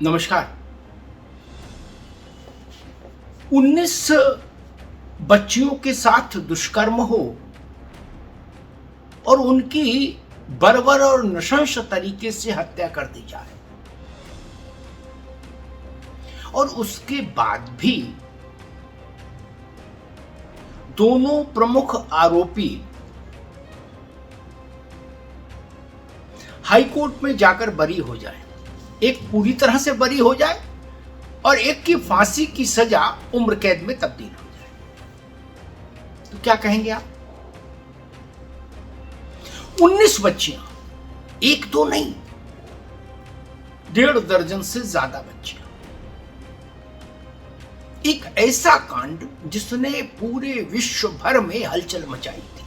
नमस्कार। 19 बच्चियों के साथ दुष्कर्म हो और उनकी बर्बर और नृशंस तरीके से हत्या कर दी जाए और उसके बाद भी दोनों प्रमुख आरोपी हाईकोर्ट में जाकर बरी हो जाए, एक पूरी तरह से बरी हो जाए और एक की फांसी की सजा उम्र कैद में तब्दील हो जाए, तो क्या कहेंगे आप? 19 बच्चियां, एक दो नहीं, 1.5 दर्जन से ज्यादा बच्चियां। एक ऐसा कांड जिसने पूरे विश्व भर में हलचल मचाई थी,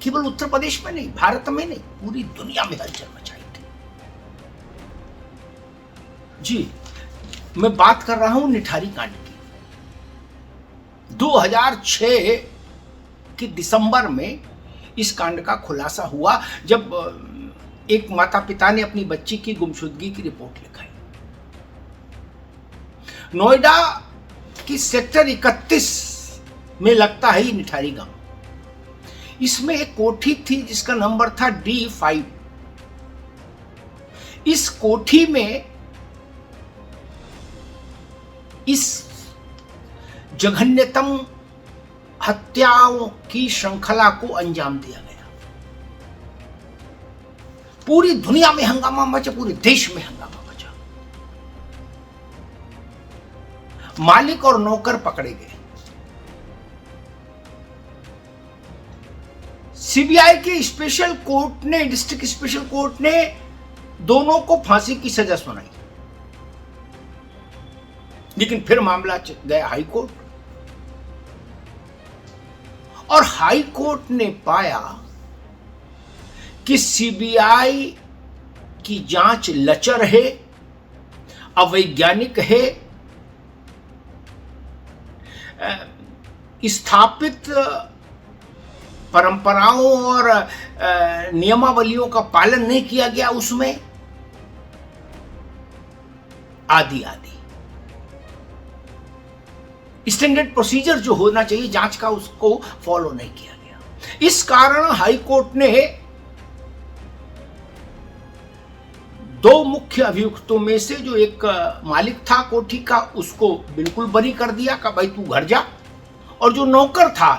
केवल उत्तर प्रदेश में नहीं, भारत में नहीं, पूरी दुनिया में हलचल मचाई थी। जी, मैं बात कर रहा हूं निठारी कांड की। 2006 के दिसंबर में इस कांड का खुलासा हुआ जब एक माता पिता ने अपनी बच्ची की गुमशुदगी की रिपोर्ट लिखाई। नोएडा की सेक्टर 31 में लगता है ये निठारी गांव। इसमें एक कोठी थी जिसका नंबर था D5। इस कोठी में इस जघन्यतम हत्याओं की श्रृंखला को अंजाम दिया गया। पूरी दुनिया में हंगामा मचा, पूरे देश में हंगामा मचा। मालिक और नौकर पकड़े गए। सीबीआई के स्पेशल कोर्ट ने, डिस्ट्रिक्ट स्पेशल कोर्ट ने दोनों को फांसी की सजा सुनाई, लेकिन फिर मामला गया हाई कोर्ट और हाई कोर्ट ने पाया कि सीबीआई की जांच लचर है, अवैज्ञानिक है, स्थापित परंपराओं और नियमावलियों का पालन नहीं किया गया उसमें, आदि आदि। स्टैंडर्ड प्रोसीजर जो होना चाहिए जांच का, उसको फॉलो नहीं किया गया। इस कारण हाई कोर्ट ने 2 मुख्य अभियुक्तों में से जो एक मालिक था कोठी का, उसको बिल्कुल बरी कर दिया कि भाई तू घर जा, और जो नौकर था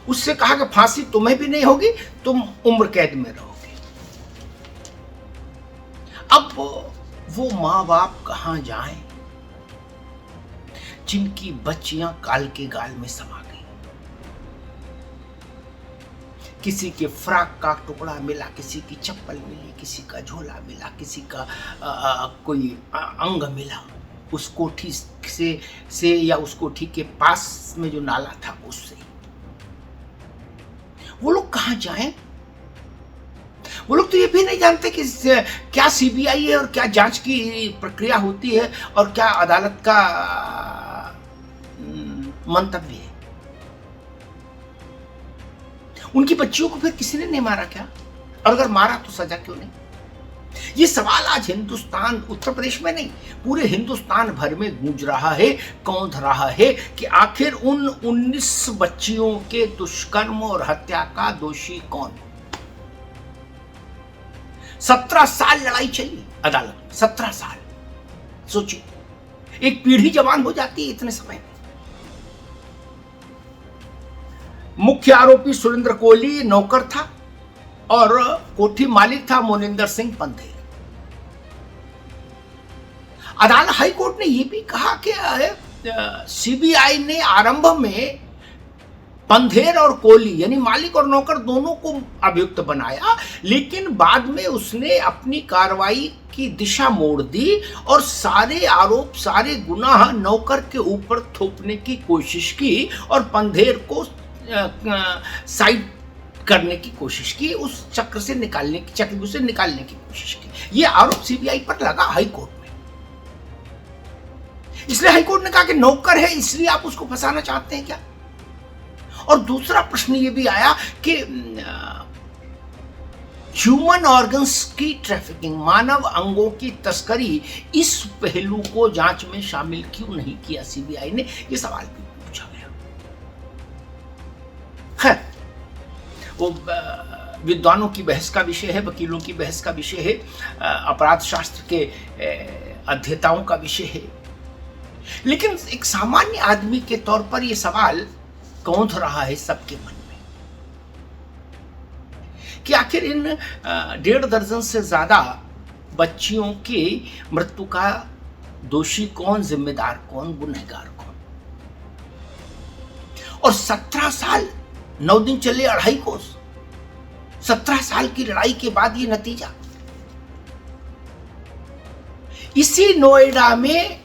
उससे कहा कि फांसी तुम्हें भी नहीं होगी, तुम उम्र कैद में रहोगे। अब वो मां बाप कहां जाएं जिनकी बच्चियां काल के गाल में समा गई। किसी के फ्रॉक का टुकड़ा मिला, किसी की चप्पल मिली, किसी का झोला मिला, किसी का कोई अंग मिला उस कोठी से या उस कोठी के पास में जो नाला था उससे। वो लोग कहां जाएं? वो लोग तो ये भी नहीं जानते कि क्या सीबीआई है और क्या जांच की प्रक्रिया होती है और क्या अदालत का मंतव्य है। उनकी बच्चियों को फिर किसी ने नहीं मारा क्या? और अगर मारा तो सजा क्यों नहीं? ये सवाल आज हिंदुस्तान, उत्तर प्रदेश में नहीं, पूरे हिंदुस्तान भर में गूंज रहा है, कौंध रहा है कि आखिर उन 19 बच्चियों के दुष्कर्म और हत्या का दोषी कौन? 17 साल लड़ाई चली अदालत में, 17 साल। सोचिए, एक पीढ़ी जवान हो जाती है इतने समय में। मुख्य आरोपी सुरेंद्र कोहली नौकर था और कोठी मालिक था मोनिंदर सिंह पंधेर। अदालत हाई कोर्ट ने यह भी कहा कि सीबीआई ने आरंभ में पंधेर और कोहली यानी मालिक और नौकर दोनों को अभियुक्त बनाया, लेकिन बाद में उसने अपनी कार्रवाई की दिशा मोड़ दी और सारे आरोप, सारे गुनाह नौकर के ऊपर थोपने की कोशिश की और पंधेर को साइड करने की कोशिश की, उस चक्र से निकालने की कोशिश की। यह आरोप सीबीआई पर लगा हाई कोर्ट में। इसलिए हाई कोर्ट ने कहा कि नौकर है इसलिए आप उसको फंसाना चाहते हैं क्या? और दूसरा प्रश्न यह भी आया कि ह्यूमन ऑर्गन्स की ट्रैफिकिंग, मानव अंगों की तस्करी, इस पहलू को जांच में शामिल क्यों नहीं किया सीबीआई ने, यह सवाल भी पूछा गया। खैर, वो विद्वानों की बहस का विषय है, वकीलों की बहस का विषय है, अपराध शास्त्र के अध्येताओं का विषय है। लेकिन एक सामान्य आदमी के तौर पर यह सवाल कौंध रहा है सबके मन में कि आखिर इन 1.5 दर्जन से ज्यादा बच्चियों की मृत्यु का दोषी कौन, जिम्मेदार कौन, गुनहगार कौन। और 17 साल 9 दिन चले 2.5 कोस, 17 साल की लड़ाई के बाद ये नतीजा। इसी नोएडा में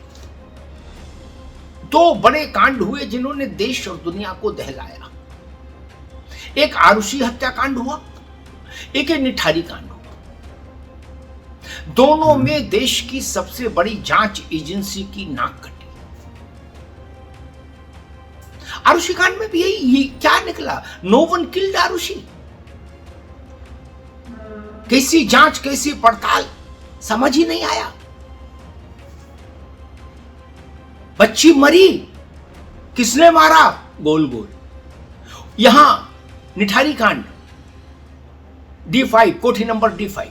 2 बड़े कांड हुए जिन्होंने देश और दुनिया को दहलाया। एक आरुषि हत्याकांड हुआ, एक निठारी कांड हुआ। दोनों में देश की सबसे बड़ी जांच एजेंसी की नाक कटी। आरुषि कांड में भी यही क्या निकला, नो वन किल्ड आरुषि। कैसी जांच, कैसी पड़ताल, समझ ही नहीं आया। बच्ची मरी, किसने मारा, गोल गोल। यहां निठारी कांड D5, कोठी नंबर D5,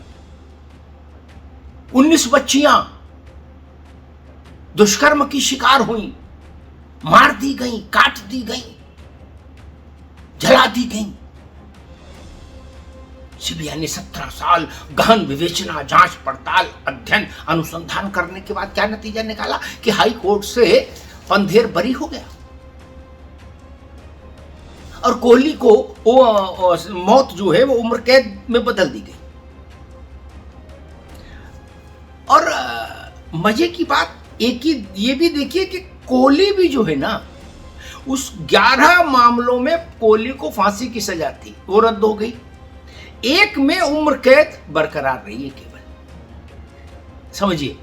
19 बच्चियां दुष्कर्म की शिकार हुई, मार दी गई, काट दी गई, जला दी गई। सीबीआई ने 17 साल गहन विवेचना, जांच पड़ताल, अध्ययन, अनुसंधान करने के बाद क्या नतीजा निकाला कि हाई कोर्ट से पंधेर बरी हो गया और कोहली को मौत जो है वो उम्र कैद में बदल दी गई। और मजे की बात एक ही ये भी देखिए कि कोहली भी जो है ना, उस 11 मामलों में कोहली को फांसी की सजा थी, वो रद्द हो गई। एक में उम्र कैद बरकरार रही है केवल। समझिए,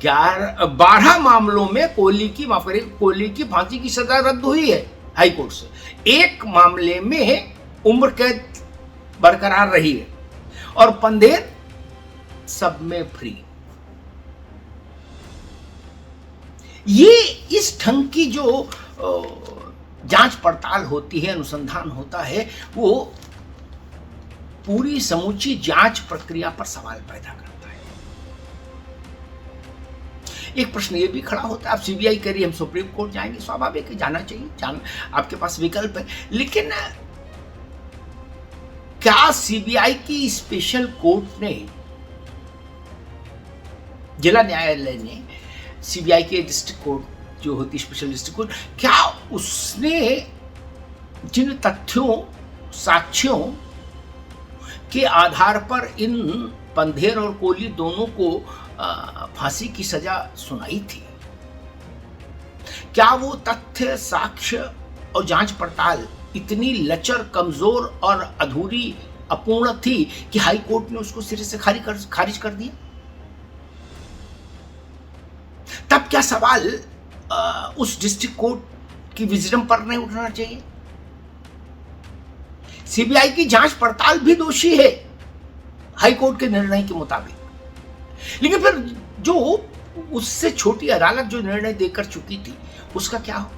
12 मामलों में कोहली की फांसी की सजा रद्द हुई है हाई कोर्ट से, एक मामले में उम्र कैद बरकरार रही है और पंधेर सब में फ्री। ये इस ढंग की जो जांच पड़ताल होती है, अनुसंधान होता है, वो पूरी समूची जांच प्रक्रिया पर सवाल पैदा करता है। एक प्रश्न ये भी खड़ा होता है, आप सीबीआई करिए, हम सुप्रीम कोर्ट जाएंगे, स्वाभाविक है, जाना चाहिए, आपके पास विकल्प है। लेकिन क्या सीबीआई की स्पेशल कोर्ट ने, जिला न्यायालय ने सीबीआई के डिस्ट्रिक्ट कोर्ट जो होती स्पेशल डिस्ट्रिक्ट कोर्ट, क्या उसने जिन तथ्यों, साक्ष्यों के आधार पर इन पंधेर और कोहली दोनों को फांसी की सजा सुनाई थी, क्या वो तथ्य, साक्ष्य और जांच पड़ताल इतनी लचर, कमजोर और अधूरी, अपूर्ण थी कि हाई कोर्ट ने उसको सिरे से खारिज कर दिया? तब क्या सवाल उस डिस्ट्रिक्ट कोर्ट की विजडम पर नहीं उठना चाहिए? सीबीआई की जांच पड़ताल भी दोषी है हाई कोर्ट के निर्णय के मुताबिक, लेकिन फिर जो उससे छोटी अदालत जो निर्णय देकर चुकी थी उसका क्या हो,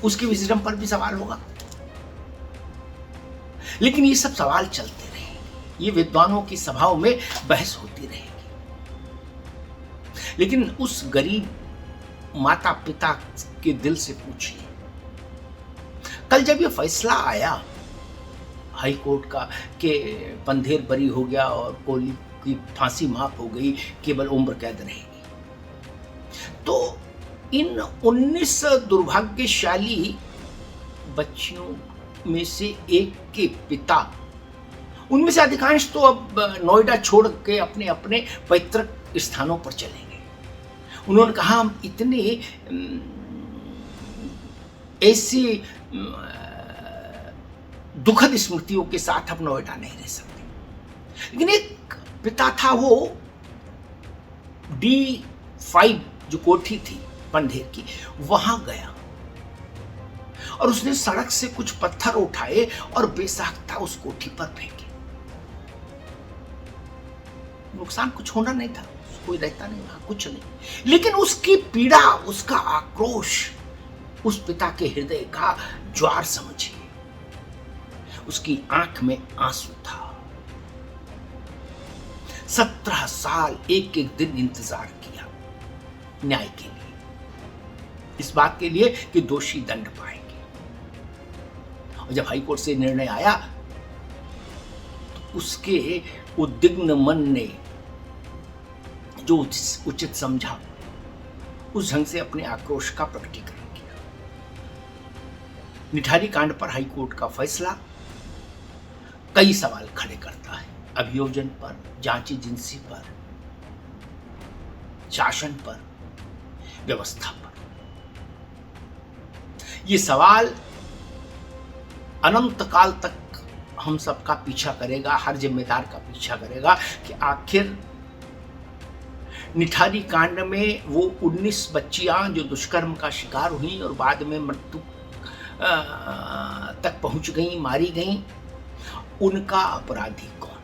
उसकी विजडम पर भी सवाल होगा। लेकिन ये सब सवाल चलते रहेंगे, ये विद्वानों की सभाओं में बहस होती रहेगी। लेकिन उस गरीब माता पिता के दिल से पूछिए, कल जब ये फैसला आया हाई कोर्ट का कि पंधेर बरी हो गया और कोहली की फांसी माफ हो गई, केवल उम्र कैद रहेगी, तो इन 19 दुर्भाग्यशाली बच्चियों में से एक के पिता, उनमें से अधिकांश तो अब नोएडा छोड़ के अपने अपने पैतृक स्थानों पर चले गए। उन्होंने कहा, हम इतने ऐसी दुखद स्मृतियों के साथ अब नोएडा नहीं रह सकते। लेकिन एक पिता था, वो D5 जो कोठी थी पंधेर की, वहां गया और उसने सड़क से कुछ पत्थर उठाए और बेसाख्ता उस कोठी पर फेंके। नुकसान कुछ होना नहीं था, कोई रहता नहीं वहां, कुछ नहीं। लेकिन उसकी पीड़ा, उसका आक्रोश, उस पिता के हृदय का ज्वार समझिए। उसकी आंख में आंसू था। 17 साल एक एक दिन इंतजार किया न्याय के लिए, इस बात के लिए कि दोषी दंड पाएंगे। और जब हाईकोर्ट से निर्णय आया तो उसके उद्विग्न मन ने जो उचित समझा उस ढंग से अपने आक्रोश का प्रकटीकरण किया। निठारी कांड पर हाईकोर्ट का फैसला कई सवाल खड़े करता है। अभियोजन पर, जांच एजेंसी पर, शासन पर, व्यवस्था पर। ये सवाल अनंत काल तक हम सबका पीछा करेगा, हर जिम्मेदार का पीछा करेगा कि आखिर निठारी कांड में वो 19 बच्चियां जो दुष्कर्म का शिकार हुई और बाद में मृत्यु तक पहुंच गई, मारी गई, उनका अपराधी कौन?